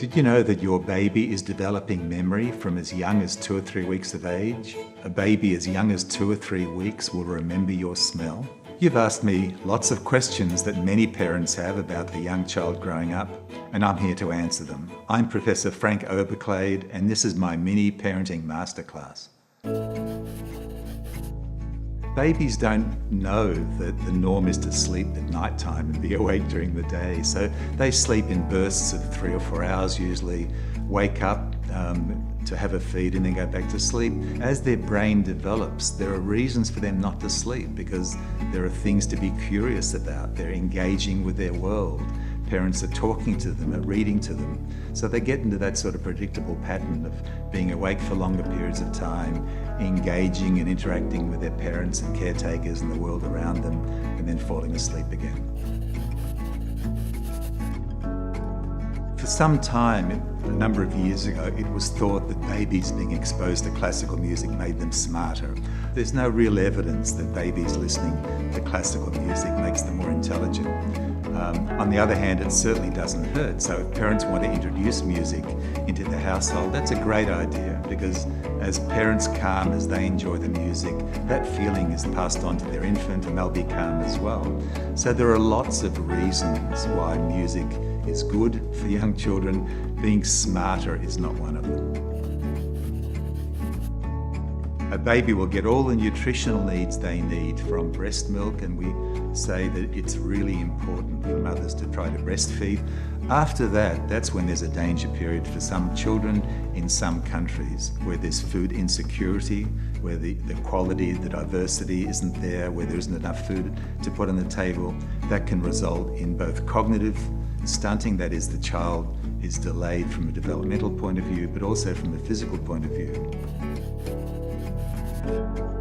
Did you know that your baby is developing memory from as young as 2 or 3 weeks of age? A baby as young as 2 or 3 weeks will remember your smell. You've asked me lots of questions that many parents have about the young child growing up, and I'm here to answer them. I'm Professor Frank Oberklade, and this is my mini parenting masterclass. Babies don't know that the norm is to sleep at night time and be awake during the day, so they sleep in bursts of 3 or 4 hours usually, wake up to have a feed and then go back to sleep. As their brain develops, there are reasons for them not to sleep because there are things to be curious about. They're engaging with their world. Parents are talking to them, are reading to them. So they get into that sort of predictable pattern of being awake for longer periods of time, engaging and interacting with their parents and caretakers and the world around them, and then falling asleep again. For some time, a number of years ago, it was thought that babies being exposed to classical music made them smarter. There's no real evidence that babies listening to classical music makes them more intelligent. On the other hand, it certainly doesn't hurt. So if parents want to introduce music into the household, that's a great idea because as parents calm, as they enjoy the music, that feeling is passed on to their infant and they'll be calm as well. So there are lots of reasons why music is good for young children. Being smarter is not one of them. A baby will get all the nutritional needs they need from breast milk, and we say that it's really important for mothers to try to breastfeed. After that, that's when there's a danger period for some children in some countries where there's food insecurity, where the quality, the diversity isn't there, where there isn't enough food to put on the table. That can result in both cognitive stunting, that is, the child is delayed from a developmental point of view, but also from a physical point of view.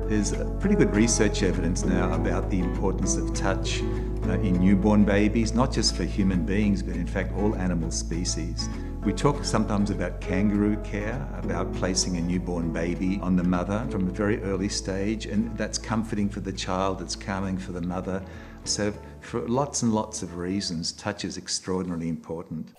There's pretty good research evidence now about the importance of touch in newborn babies, not just for human beings, but in fact all animal species. We talk sometimes about kangaroo care, about placing a newborn baby on the mother from a very early stage, and that's comforting for the child, it's calming for the mother. So for lots and lots of reasons, touch is extraordinarily important.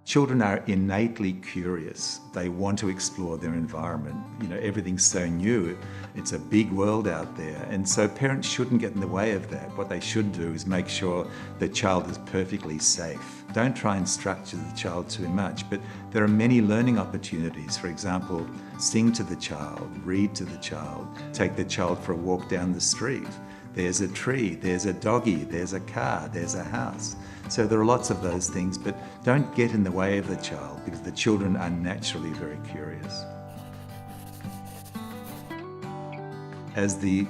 Children are innately curious. They want to explore their environment. You know, everything's so new. It's a big world out there. And so parents shouldn't get in the way of that. What they should do is make sure the child is perfectly safe. Don't try and structure the child too much, but there are many learning opportunities. For example, sing to the child, read to the child, take the child for a walk down the street. There's a tree, there's a doggy, there's a car, there's a house. So there are lots of those things, but don't get in the way of the child because the children are naturally very curious. As the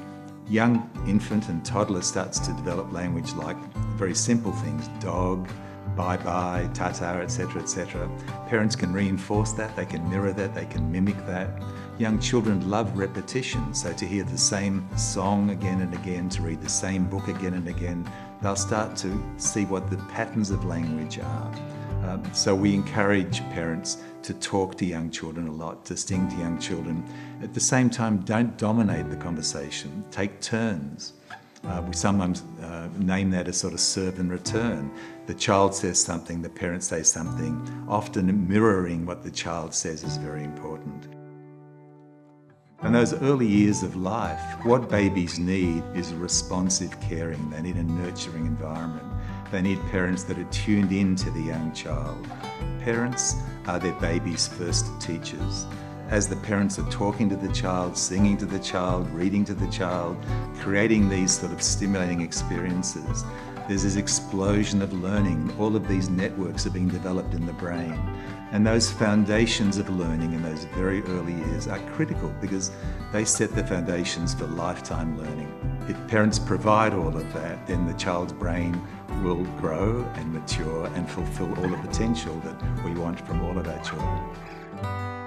young infant and toddler starts to develop language like very simple things, dog, bye-bye, ta-ta, etc., parents can reinforce that, they can mirror that, they can mimic that. Young children love repetition, so to hear the same song again and again, to read the same book again and again, they'll start to see what the patterns of language are. So we encourage parents to talk to young children a lot, to sing to young children. At the same time, don't dominate the conversation, take turns. We sometimes name that as sort of serve and return. The child says something, the parent says something. Often mirroring what the child says is very important. In those early years of life, what babies need is responsive caring. They need a nurturing environment. They need parents that are tuned in to the young child. Parents are their baby's first teachers. As the parents are talking to the child, singing to the child, reading to the child, creating these sort of stimulating experiences, there's this explosion of learning. All of these networks are being developed in the brain. And those foundations of learning in those very early years are critical because they set the foundations for lifetime learning. If parents provide all of that, then the child's brain will grow and mature and fulfill all the potential that we want from all of our children.